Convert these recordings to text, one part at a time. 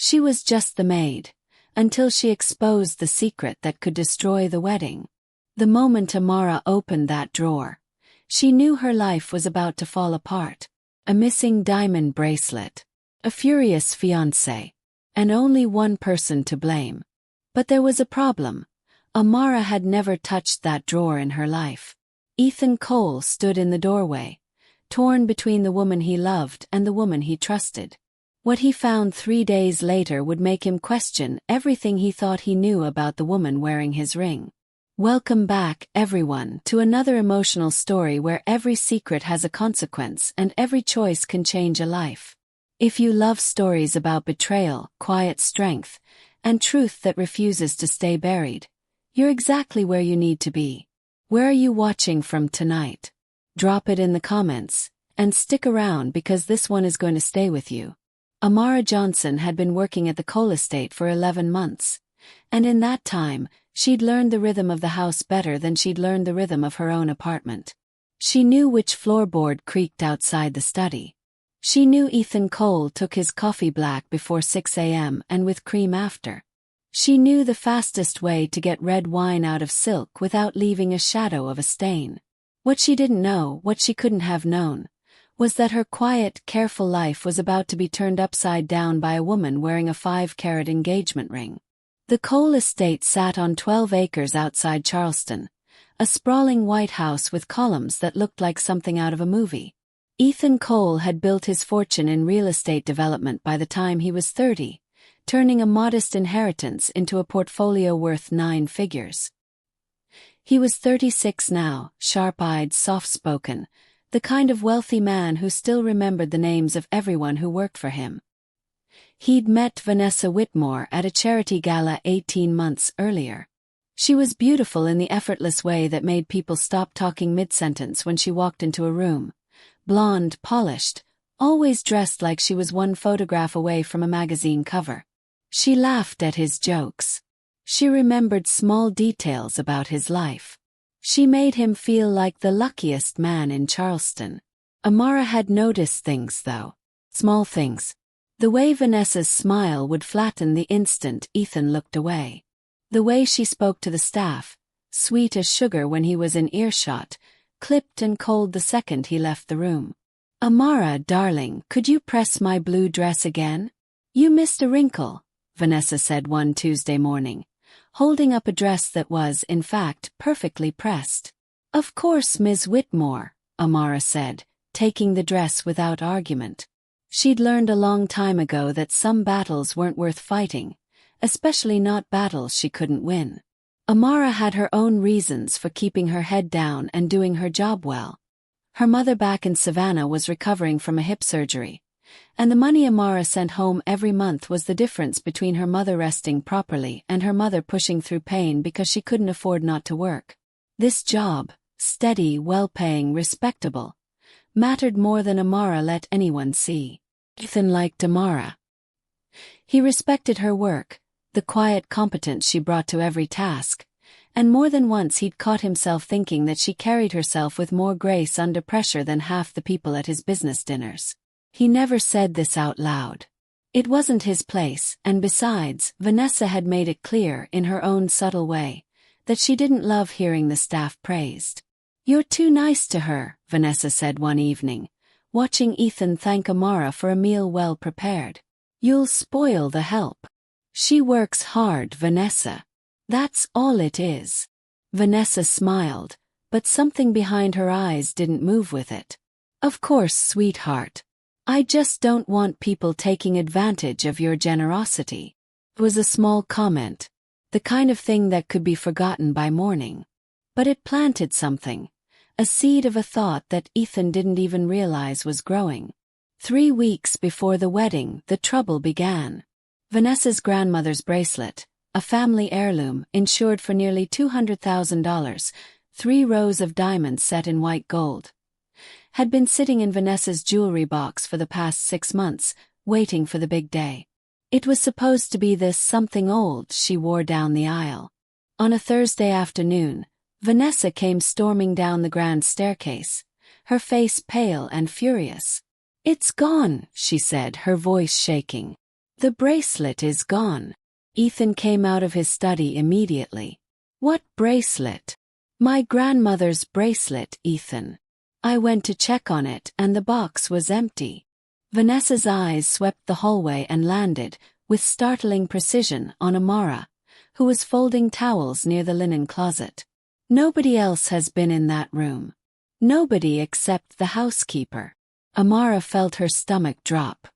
She was just the maid, until she exposed the secret that could destroy the wedding. The moment Amara opened that drawer, she knew her life was about to fall apart. A missing diamond bracelet, a furious fiancé, and only one person to blame. But there was a problem. Amara had never touched that drawer in her life. Ethan Cole stood in the doorway, torn between the woman he loved and the woman he trusted. What he found 3 days later would make him question everything he thought he knew about the woman wearing his ring. Welcome back, everyone, to another emotional story where every secret has a consequence and every choice can change a life. If you love stories about betrayal, quiet strength, and truth that refuses to stay buried, you're exactly where you need to be. Where are you watching from tonight? Drop it in the comments, and stick around because this one is going to stay with you. Amara Johnson had been working at the Cole estate for 11 months, and in that time, she'd learned the rhythm of the house better than she'd learned the rhythm of her own apartment. She knew which floorboard creaked outside the study. She knew Ethan Cole took his coffee black before 6 a.m. and with cream after. She knew the fastest way to get red wine out of silk without leaving a shadow of a stain. What she didn't know, what she couldn't have known, was that her quiet, careful life was about to be turned upside down by a woman wearing a 5-carat engagement ring. The Cole estate sat on 12 acres outside Charleston, a sprawling white house with columns that looked like something out of a movie. Ethan Cole had built his fortune in real estate development by the time he was 30, turning a modest inheritance into a portfolio worth 9 figures. He was 36 now, sharp-eyed, soft-spoken, the kind of wealthy man who still remembered the names of everyone who worked for him. He'd met Vanessa Whitmore at a charity gala 18 months earlier. She was beautiful in the effortless way that made people stop talking mid-sentence when she walked into a room. Blonde, polished, always dressed like she was one photograph away from a magazine cover. She laughed at his jokes. She remembered small details about his life. She made him feel like the luckiest man in Charleston. Amara had noticed things, though. Small things. The way Vanessa's smile would flatten the instant Ethan looked away. The way she spoke to the staff, sweet as sugar when he was in earshot, clipped and cold the second he left the room. "Amara, darling, could you press my blue dress again? You missed a wrinkle," Vanessa said one Tuesday morning, holding up a dress that was, in fact, perfectly pressed. "Of course, Ms. Whitmore," Amara said, taking the dress without argument. She'd learned a long time ago that some battles weren't worth fighting, especially not battles she couldn't win. Amara had her own reasons for keeping her head down and doing her job well. Her mother back in Savannah was recovering from a hip surgery, and the money Amara sent home every month was the difference between her mother resting properly and her mother pushing through pain because she couldn't afford not to work. This job, steady, well-paying, respectable, mattered more than Amara let anyone see. Ethan liked Amara. He respected her work, the quiet competence she brought to every task, and more than once he'd caught himself thinking that she carried herself with more grace under pressure than half the people at his business dinners. He never said this out loud. It wasn't his place, and besides, Vanessa had made it clear, in her own subtle way, that she didn't love hearing the staff praised. "You're too nice to her," Vanessa said one evening, watching Ethan thank Amara for a meal well prepared. "You'll spoil the help. She works hard, Vanessa. That's all it is." Vanessa smiled, but something behind her eyes didn't move with it. "Of course, sweetheart. I just don't want people taking advantage of your generosity." It was a small comment, the kind of thing that could be forgotten by morning. But it planted something, a seed of a thought that Ethan didn't even realize was growing. 3 weeks before the wedding, the trouble began. Vanessa's grandmother's bracelet, a family heirloom insured for nearly $200,000, 3 rows of diamonds set in white gold, had been sitting in Vanessa's jewelry box for the past 6 months, waiting for the big day. It was supposed to be this something old she wore down the aisle. On a Thursday afternoon, Vanessa came storming down the grand staircase, her face pale and furious. "It's gone," she said, her voice shaking. The bracelet is gone. Ethan came out of his study immediately. What bracelet? My grandmother's bracelet, Ethan. I went to check on it and the box was empty. Vanessa's eyes swept the hallway and landed, with startling precision, on Amara, who was folding towels near the linen closet. Nobody else has been in that room. Nobody except the housekeeper. Amara felt her stomach drop.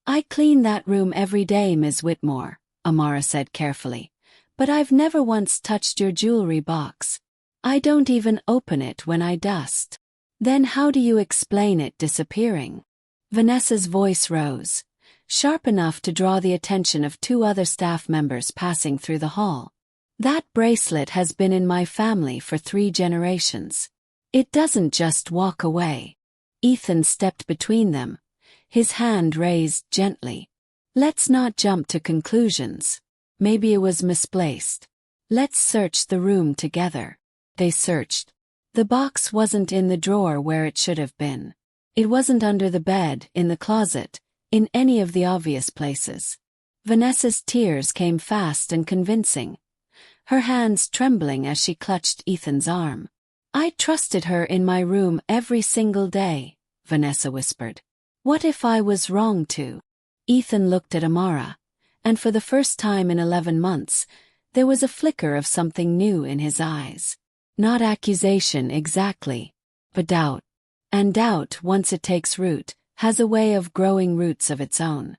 I clean that room every day, Ms. Whitmore, Amara said carefully, but I've never once touched your jewelry box. I don't even open it when I dust. Then how do you explain it disappearing? Vanessa's voice rose, sharp enough to draw the attention of two other staff members passing through the hall. That bracelet has been in my family for 3 generations. It doesn't just walk away. Ethan stepped between them, his hand raised gently. Let's not jump to conclusions. Maybe it was misplaced. Let's search the room together. They searched. The box wasn't in the drawer where it should have been. It wasn't under the bed, in the closet, in any of the obvious places. Vanessa's tears came fast and convincing, her hands trembling as she clutched Ethan's arm. I trusted her in my room every single day, Vanessa whispered. What if I was wrong too? Ethan looked at Amara, and for the first time in 11 months, there was a flicker of something new in his eyes. Not accusation exactly, but doubt. And doubt, once it takes root, has a way of growing roots of its own.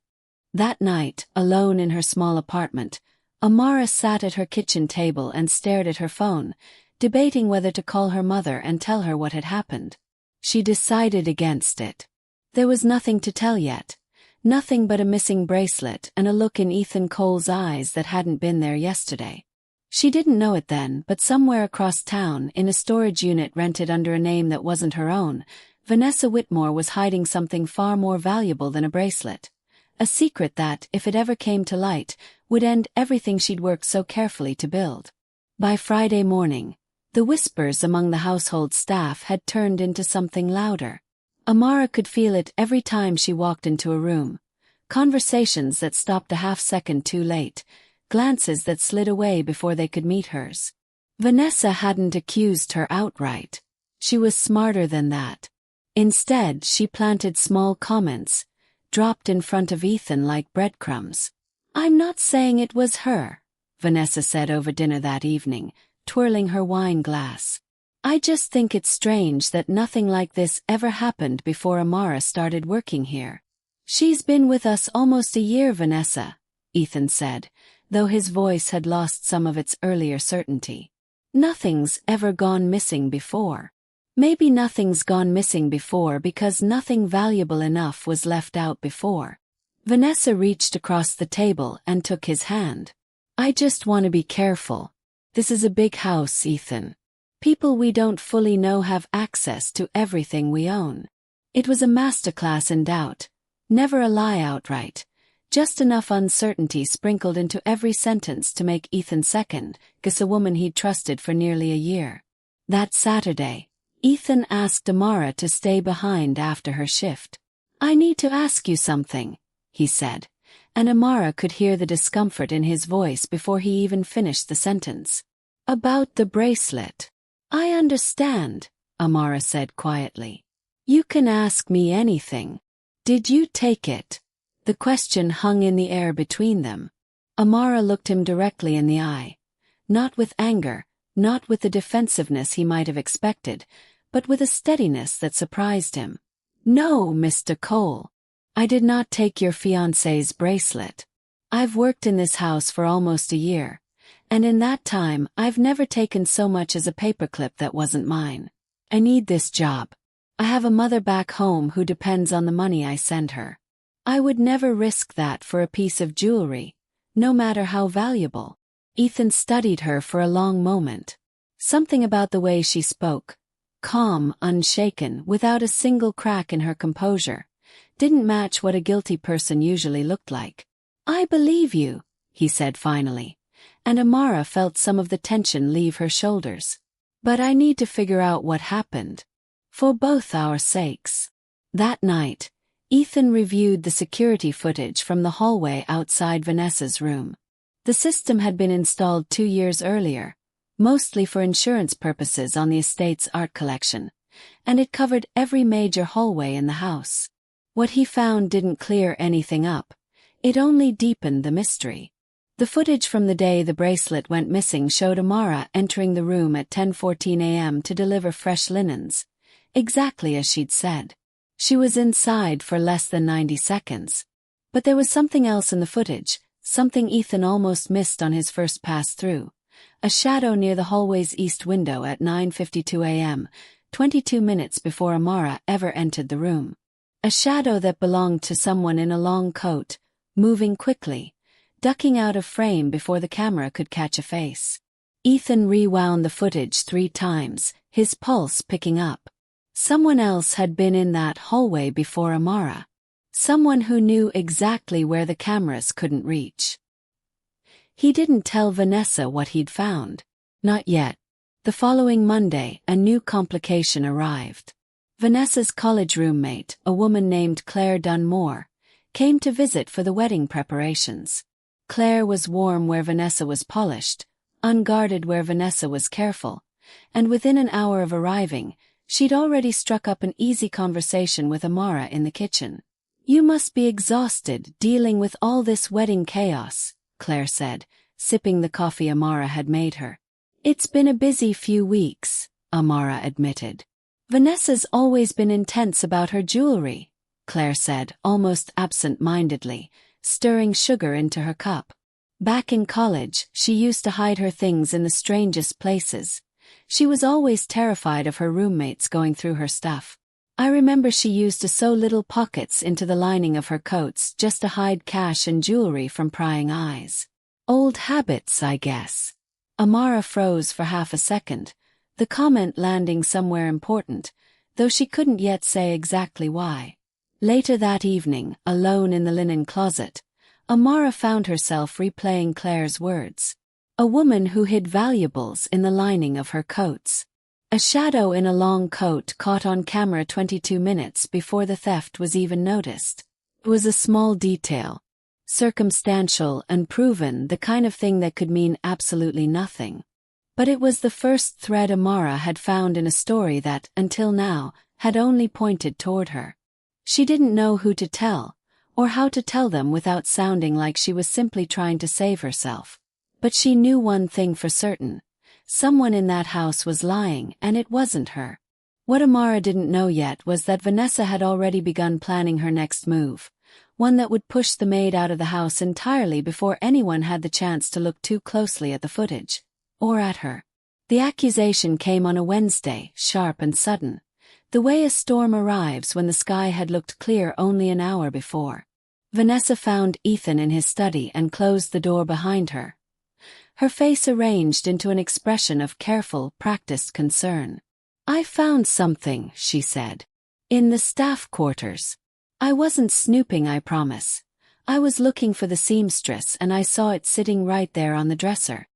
That night, alone in her small apartment, Amara sat at her kitchen table and stared at her phone, debating whether to call her mother and tell her what had happened. She decided against it. There was nothing to tell yet. Nothing but a missing bracelet and a look in Ethan Cole's eyes that hadn't been there yesterday. She didn't know it then, but somewhere across town, in a storage unit rented under a name that wasn't her own, Vanessa Whitmore was hiding something far more valuable than a bracelet. A secret that, if it ever came to light, would end everything she'd worked so carefully to build. By Friday morning, the whispers among the household staff had turned into something louder. Amara could feel it every time she walked into a room. Conversations that stopped a half-second too late, glances that slid away before they could meet hers. Vanessa hadn't accused her outright. She was smarter than that. Instead, she planted small comments, dropped in front of Ethan like breadcrumbs. I'm not saying it was her, Vanessa said over dinner that evening, twirling her wine glass. I just think it's strange that nothing like this ever happened before Amara started working here. She's been with us almost a year, Vanessa, Ethan said, though his voice had lost some of its earlier certainty. Nothing's ever gone missing before. Maybe nothing's gone missing before because nothing valuable enough was left out before. Vanessa reached across the table and took his hand. I just want to be careful. This is a big house, Ethan. People we don't fully know have access to everything we own. It was a masterclass in doubt. Never a lie outright. Just enough uncertainty sprinkled into every sentence to make Ethan second-guess a woman he'd trusted for nearly a year. That Saturday, Ethan asked Amara to stay behind after her shift. I need to ask you something, he said, and Amara could hear the discomfort in his voice before he even finished the sentence. About the bracelet. I understand, Amara said quietly. You can ask me anything. Did you take it? The question hung in the air between them. Amara looked him directly in the eye. Not with anger, not with the defensiveness he might have expected, but with a steadiness that surprised him. No, Mr. Cole. I did not take your fiancée's bracelet. I've worked in this house for almost a year, and in that time I've never taken so much as a paperclip that wasn't mine. I need this job. I have a mother back home who depends on the money I send her. I would never risk that for a piece of jewelry, no matter how valuable. Ethan studied her for a long moment. Something about the way she spoke, calm, unshaken, without a single crack in her composure, didn't match what a guilty person usually looked like. I believe you, he said finally, and Amara felt some of the tension leave her shoulders. But I need to figure out what happened. For both our sakes. That night, Ethan reviewed the security footage from the hallway outside Vanessa's room. The system had been installed 2 years earlier, mostly for insurance purposes on the estate's art collection, and it covered every major hallway in the house. What he found didn't clear anything up. It only deepened the mystery. The footage from the day the bracelet went missing showed Amara entering the room at 10:14 a.m. to deliver fresh linens, exactly as she'd said. She was inside for less than 90 seconds. But there was something else in the footage, something Ethan almost missed on his first pass through. A shadow near the hallway's east window at 9:52 a.m., 22 minutes before Amara ever entered the room. A shadow that belonged to someone in a long coat, moving quickly, ducking out of frame before the camera could catch a face. Ethan rewound the footage 3 times, his pulse picking up. Someone else had been in that hallway before Amara. Someone who knew exactly where the cameras couldn't reach. He didn't tell Vanessa what he'd found. Not yet. The following Monday, a new complication arrived. Vanessa's college roommate, a woman named Claire Dunmore, came to visit for the wedding preparations. Claire was warm where Vanessa was polished, unguarded where Vanessa was careful, and within an hour of arriving, she'd already struck up an easy conversation with Amara in the kitchen. "You must be exhausted dealing with all this wedding chaos," Claire said, sipping the coffee Amara had made her. "It's been a busy few weeks," Amara admitted. "Vanessa's always been intense about her jewelry," Claire said, almost absent-mindedly, stirring sugar into her cup. "Back in college, she used to hide her things in the strangest places. She was always terrified of her roommates going through her stuff. I remember she used to sew little pockets into the lining of her coats just to hide cash and jewelry from prying eyes. Old habits, I guess." Amara froze for half a second, the comment landing somewhere important, though she couldn't yet say exactly why. Later that evening, alone in the linen closet, Amara found herself replaying Claire's words. A woman who hid valuables in the lining of her coats. A shadow in a long coat caught on camera 22 minutes before the theft was even noticed. It was a small detail. Circumstantial and proven, the kind of thing that could mean absolutely nothing. But it was the first thread Amara had found in a story that, until now, had only pointed toward her. She didn't know who to tell, or how to tell them without sounding like she was simply trying to save herself. But she knew one thing for certain. Someone in that house was lying, and it wasn't her. What Amara didn't know yet was that Vanessa had already begun planning her next move, one that would push the maid out of the house entirely before anyone had the chance to look too closely at the footage, or at her. The accusation came on a Wednesday, sharp and sudden, the way a storm arrives when the sky had looked clear only an hour before. Vanessa found Ethan in his study and closed the door behind her. Her face arranged into an expression of careful, practiced concern. "I found something," she said. "In the staff quarters. I wasn't snooping, I promise. I was looking for the seamstress and I saw it sitting right there on the dresser."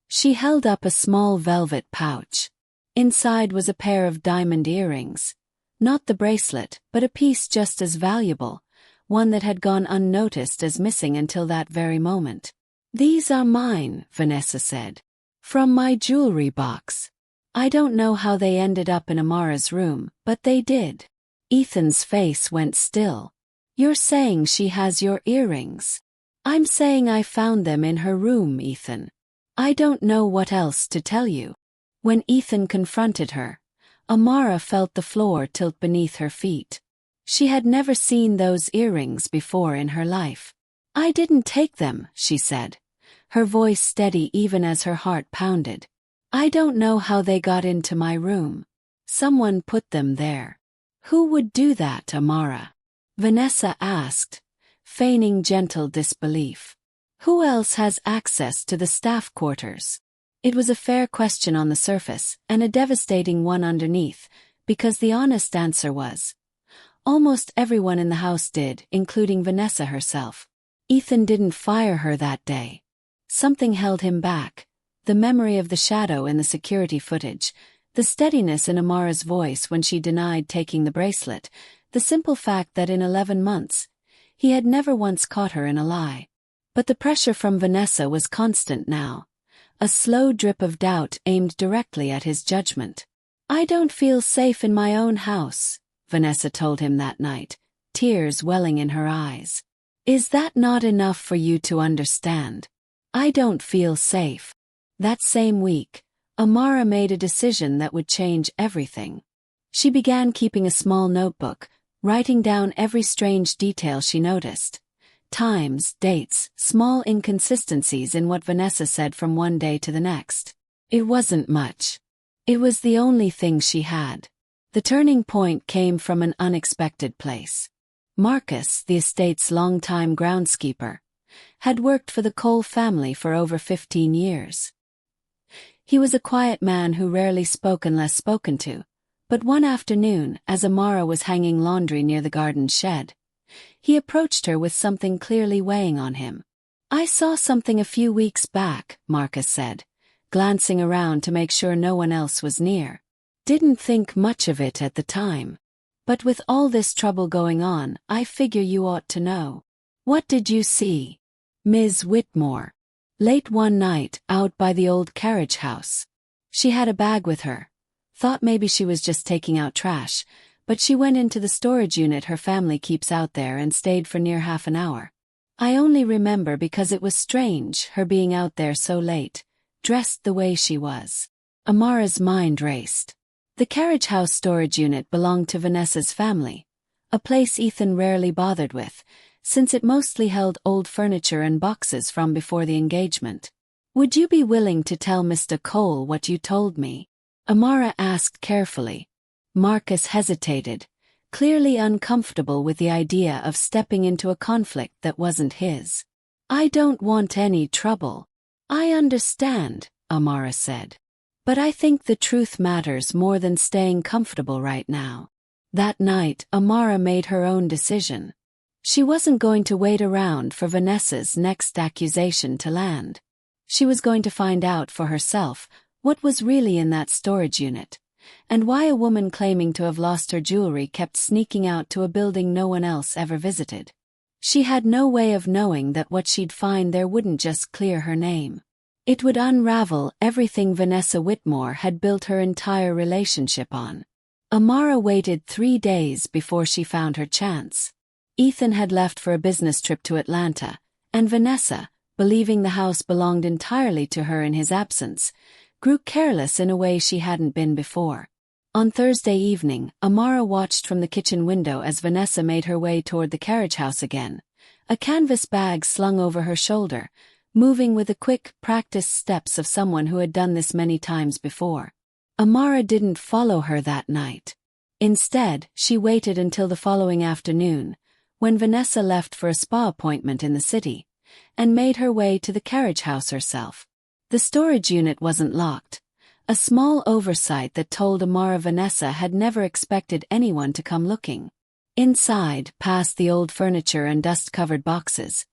She held up a small velvet pouch. Inside was a pair of diamond earrings. Not the bracelet, but a piece just as valuable, one that had gone unnoticed as missing until that very moment. "These are mine," Vanessa said. "From my jewelry box. I don't know how they ended up in Amara's room, but they did." Ethan's face went still. "You're saying she has your earrings?" "I'm saying I found them in her room, Ethan. I don't know what else to tell you." When Ethan confronted her, Amara felt the floor tilt beneath her feet. She had never seen those earrings before in her life. "I didn't take them," she said, her voice steady even as her heart pounded. "I don't know how they got into my room. Someone put them there." "Who would do that, Amara?" Vanessa asked, feigning gentle disbelief. "Who else has access to the staff quarters?" It was a fair question on the surface, and a devastating one underneath, because the honest answer was, almost everyone in the house did, including Vanessa herself. Ethan didn't fire her that day. Something held him back, the memory of the shadow in the security footage, the steadiness in Amara's voice when she denied taking the bracelet, the simple fact that in 11 months, he had never once caught her in a lie. But the pressure from Vanessa was constant now, a slow drip of doubt aimed directly at his judgment. "I don't feel safe in my own house," Vanessa told him that night, tears welling in her eyes. "Is that not enough for you to understand? I don't feel safe." That same week, Amara made a decision that would change everything. She began keeping a small notebook, writing down every strange detail she noticed. Times, dates, small inconsistencies in what Vanessa said from one day to the next. It wasn't much. It was the only thing she had. The turning point came from an unexpected place. Marcus, the estate's longtime groundskeeper, had worked for the Cole family for over 15 years. He was a quiet man who rarely spoke unless spoken to, but one afternoon, as Amara was hanging laundry near the garden shed, he approached her with something clearly weighing on him. "I saw something a few weeks back," Marcus said, glancing around to make sure no one else was near. "Didn't think much of it at the time. But with all this trouble going on, I figure you ought to know." "What did you see?" "Ms. Whitmore. Late one night, out by the old carriage house. She had a bag with her. Thought maybe she was just taking out trash, but she went into the storage unit her family keeps out there and stayed for near half an hour. I only remember because it was strange, her being out there so late, dressed the way she was." Amara's mind raced. The carriage house storage unit belonged to Vanessa's family, a place Ethan rarely bothered with, since it mostly held old furniture and boxes from before the engagement. "Would you be willing to tell Mr. Cole what you told me?" Amara asked carefully. Marcus hesitated, clearly uncomfortable with the idea of stepping into a conflict that wasn't his. "I don't want any trouble." "I understand," Amara said. "But I think the truth matters more than staying comfortable right now." That night, Amara made her own decision. She wasn't going to wait around for Vanessa's next accusation to land. She was going to find out for herself what was really in that storage unit, and why a woman claiming to have lost her jewelry kept sneaking out to a building no one else ever visited. She had no way of knowing that what she'd find there wouldn't just clear her name. It would unravel everything Vanessa Whitmore had built her entire relationship on. Amara waited 3 days before she found her chance. Ethan had left for a business trip to Atlanta, and Vanessa, believing the house belonged entirely to her in his absence, grew careless in a way she hadn't been before. On Thursday evening, Amara watched from the kitchen window as Vanessa made her way toward the carriage house again, a canvas bag slung over her shoulder, moving with the quick, practiced steps of someone who had done this many times before. Amara didn't follow her that night. Instead, she waited until the following afternoon, when Vanessa left for a spa appointment in the city, and made her way to the carriage house herself. The storage unit wasn't locked, a small oversight that told Amara Vanessa had never expected anyone to come looking. Inside, past the old furniture and dust-covered boxes,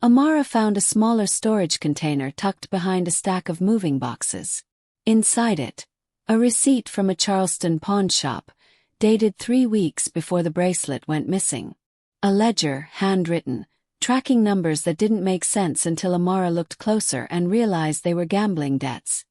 Amara found a smaller storage container tucked behind a stack of moving boxes. Inside it, a receipt from a Charleston pawn shop, dated 3 weeks before the bracelet went missing. A ledger, handwritten, tracking numbers that didn't make sense until Amara looked closer and realized they were gambling debts.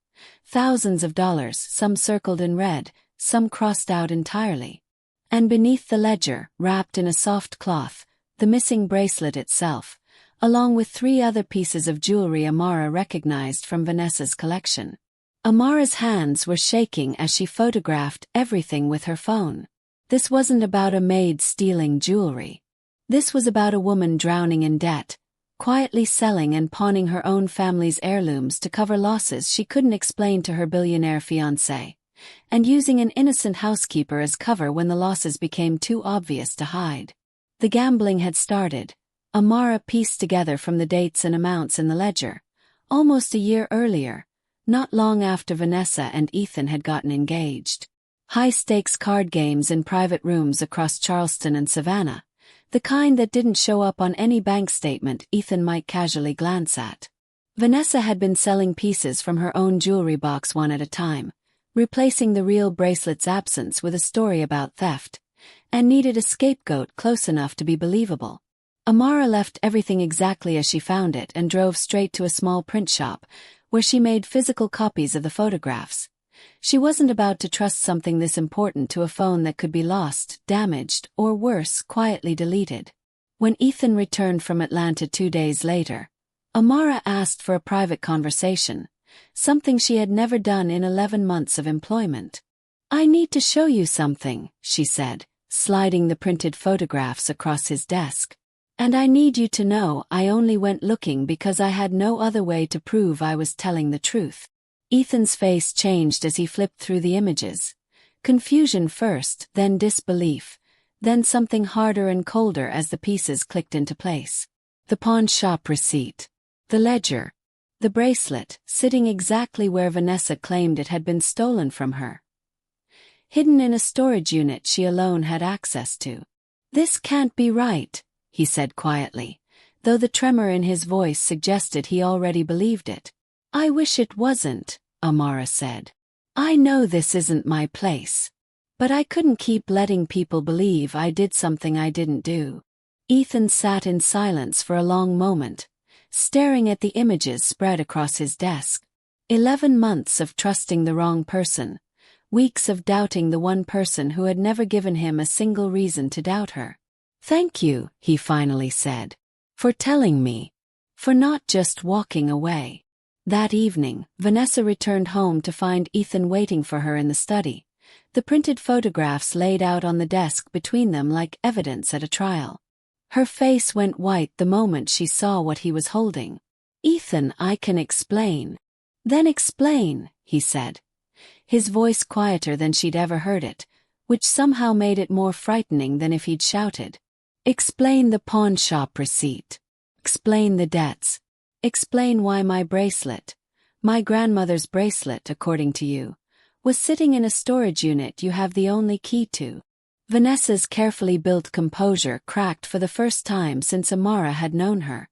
Thousands of dollars, some circled in red, some crossed out entirely. And beneath the ledger, wrapped in a soft cloth, the missing bracelet itself, along with 3 other pieces of jewelry Amara recognized from Vanessa's collection. Amara's hands were shaking as she photographed everything with her phone. This wasn't about a maid stealing jewelry. This was about a woman drowning in debt, quietly selling and pawning her own family's heirlooms to cover losses she couldn't explain to her billionaire fiancé, and using an innocent housekeeper as cover when the losses became too obvious to hide. The gambling had started, Amara pieced together from the dates and amounts in the ledger, almost a year earlier, not long after Vanessa and Ethan had gotten engaged. High-stakes card games in private rooms across Charleston and Savannah, the kind that didn't show up on any bank statement Ethan might casually glance at. Vanessa had been selling pieces from her own jewelry box one at a time, replacing the real bracelet's absence with a story about theft, and needed a scapegoat close enough to be believable. Amara left everything exactly as she found it and drove straight to a small print shop, where she made physical copies of the photographs. She wasn't about to trust something this important to a phone that could be lost, damaged, or worse, quietly deleted. When Ethan returned from Atlanta 2 days later, Amara asked for a private conversation, something she had never done in 11 months of employment. "I need to show you something," she said, sliding the printed photographs across his desk. "And I need you to know I only went looking because I had no other way to prove I was telling the truth." Ethan's face changed as he flipped through the images. Confusion first, then disbelief, then something harder and colder as the pieces clicked into place. The pawn shop receipt. The ledger. The bracelet, sitting exactly where Vanessa claimed it had been stolen from her. Hidden in a storage unit she alone had access to. "This can't be right," he said quietly, though the tremor in his voice suggested he already believed it. "I wish it wasn't," Amara said. "I know this isn't my place. But I couldn't keep letting people believe I did something I didn't do." Ethan sat in silence for a long moment, staring at the images spread across his desk. 11 months of trusting the wrong person, weeks of doubting the one person who had never given him a single reason to doubt her. "Thank you," he finally said, "for telling me. For not just walking away." That evening, Vanessa returned home to find Ethan waiting for her in the study, the printed photographs laid out on the desk between them like evidence at a trial. Her face went white the moment she saw what he was holding. "Ethan, I can explain." "Then explain," he said, his voice quieter than she'd ever heard it, which somehow made it more frightening than if he'd shouted. "Explain the pawn shop receipt. Explain the debts. Explain why my bracelet, my grandmother's bracelet according to you, was sitting in a storage unit you have the only key to." Vanessa's carefully built composure cracked for the first time since Amara had known her.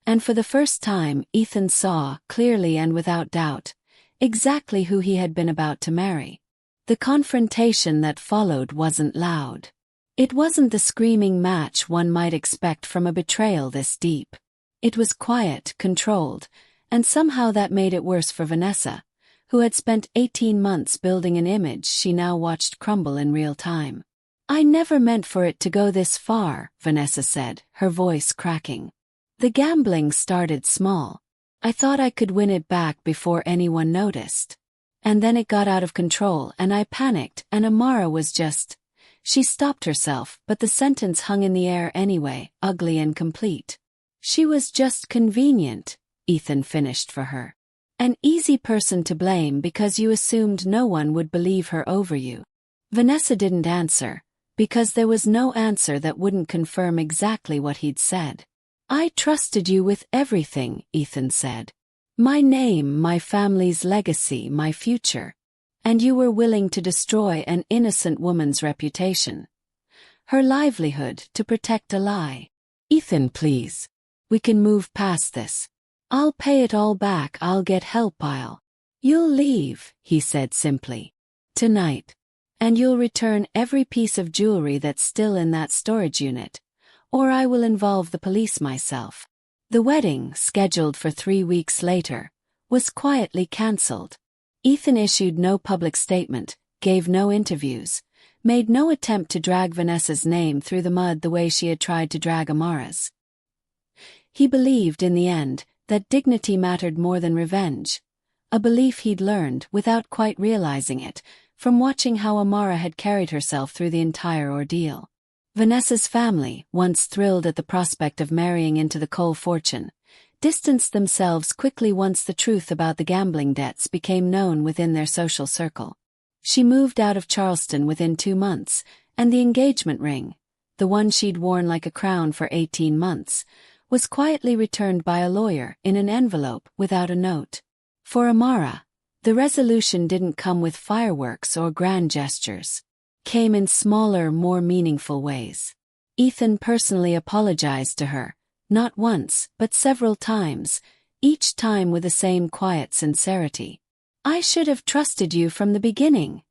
And for the first time Ethan saw, clearly and without doubt, exactly who he had been about to marry. The confrontation that followed wasn't loud. It wasn't the screaming match one might expect from a betrayal this deep. It was quiet, controlled, and somehow that made it worse for Vanessa, who had spent 18 months building an image she now watched crumble in real time. "I never meant for it to go this far," Vanessa said, her voice cracking. "The gambling started small. I thought I could win it back before anyone noticed. And then it got out of control and I panicked and Amara was just..." She stopped herself, but the sentence hung in the air anyway, ugly and complete. "She was just convenient," Ethan finished for her. "An easy person to blame because you assumed no one would believe her over you." Vanessa didn't answer, because there was no answer that wouldn't confirm exactly what he'd said. "I trusted you with everything," Ethan said. "My name, my family's legacy, my future. And you were willing to destroy an innocent woman's reputation. Her livelihood to protect a lie. Ethan, please. We can move past this. I'll pay it all back, I'll get help, You'll leave," he said simply. "Tonight. And you'll return every piece of jewelry that's still in that storage unit. Or I will involve the police myself." The wedding, scheduled for 3 weeks later, was quietly cancelled. Ethan issued no public statement, gave no interviews, made no attempt to drag Vanessa's name through the mud the way she had tried to drag Amara's. He believed, in the end, that dignity mattered more than revenge, a belief he'd learned, without quite realizing it, from watching how Amara had carried herself through the entire ordeal. Vanessa's family, once thrilled at the prospect of marrying into the Cole fortune, distanced themselves quickly once the truth about the gambling debts became known within their social circle. She moved out of Charleston within 2 months, and the engagement ring, the one she'd worn like a crown for 18 months, was quietly returned by a lawyer in an envelope without a note. For Amara, the resolution didn't come with fireworks or grand gestures. Came in smaller, more meaningful ways. Ethan personally apologized to her, not once, but several times, each time with the same quiet sincerity. "I should have trusted you from the beginning."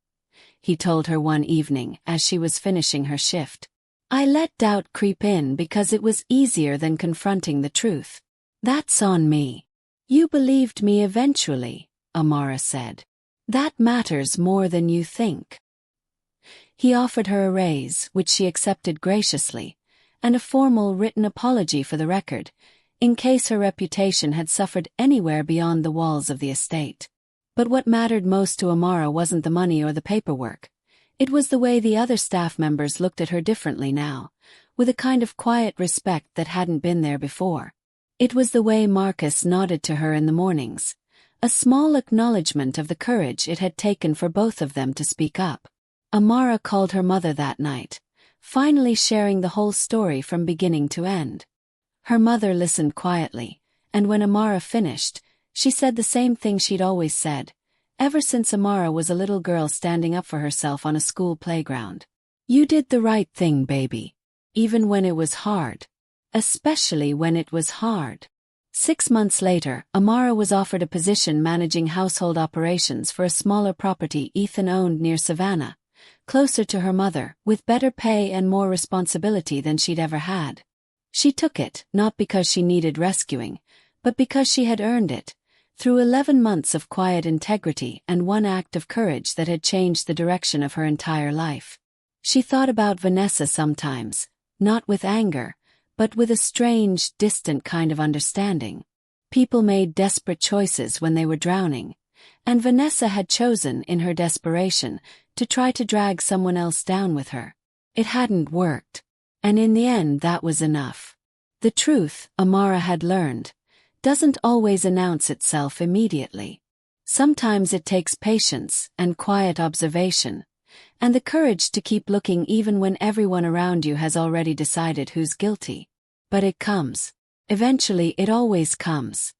he told her one evening as she was finishing her shift. I let doubt creep in because it was easier than confronting the truth. That's on me. You believed me eventually, Amara said. That matters more than you think. He offered her a raise, which she accepted graciously, and a formal written apology for the record, in case her reputation had suffered anywhere beyond the walls of the estate. But what mattered most to Amara wasn't the money or the paperwork. It was the way the other staff members looked at her differently now, with a kind of quiet respect that hadn't been there before. It was the way Marcus nodded to her in the mornings, a small acknowledgement of the courage it had taken for both of them to speak up. Amara called her mother that night, finally sharing the whole story from beginning to end. Her mother listened quietly, and when Amara finished, she said the same thing she'd always said, ever since Amara was a little girl standing up for herself on a school playground. You did the right thing, baby. Even when it was hard. Especially when it was hard. 6 months later, Amara was offered a position managing household operations for a smaller property Ethan owned near Savannah, closer to her mother, with better pay and more responsibility than she'd ever had. She took it, not because she needed rescuing, but because she had earned it, through 11 months of quiet integrity and one act of courage that had changed the direction of her entire life. She thought about Vanessa sometimes, not with anger, but with a strange, distant kind of understanding. People made desperate choices when they were drowning, and Vanessa had chosen, in her desperation, to try to drag someone else down with her. It hadn't worked, and in the end that was enough. The truth, Amara had learned, doesn't always announce itself immediately. Sometimes it takes patience and quiet observation, and the courage to keep looking even when everyone around you has already decided who's guilty. But it comes. Eventually, it always comes.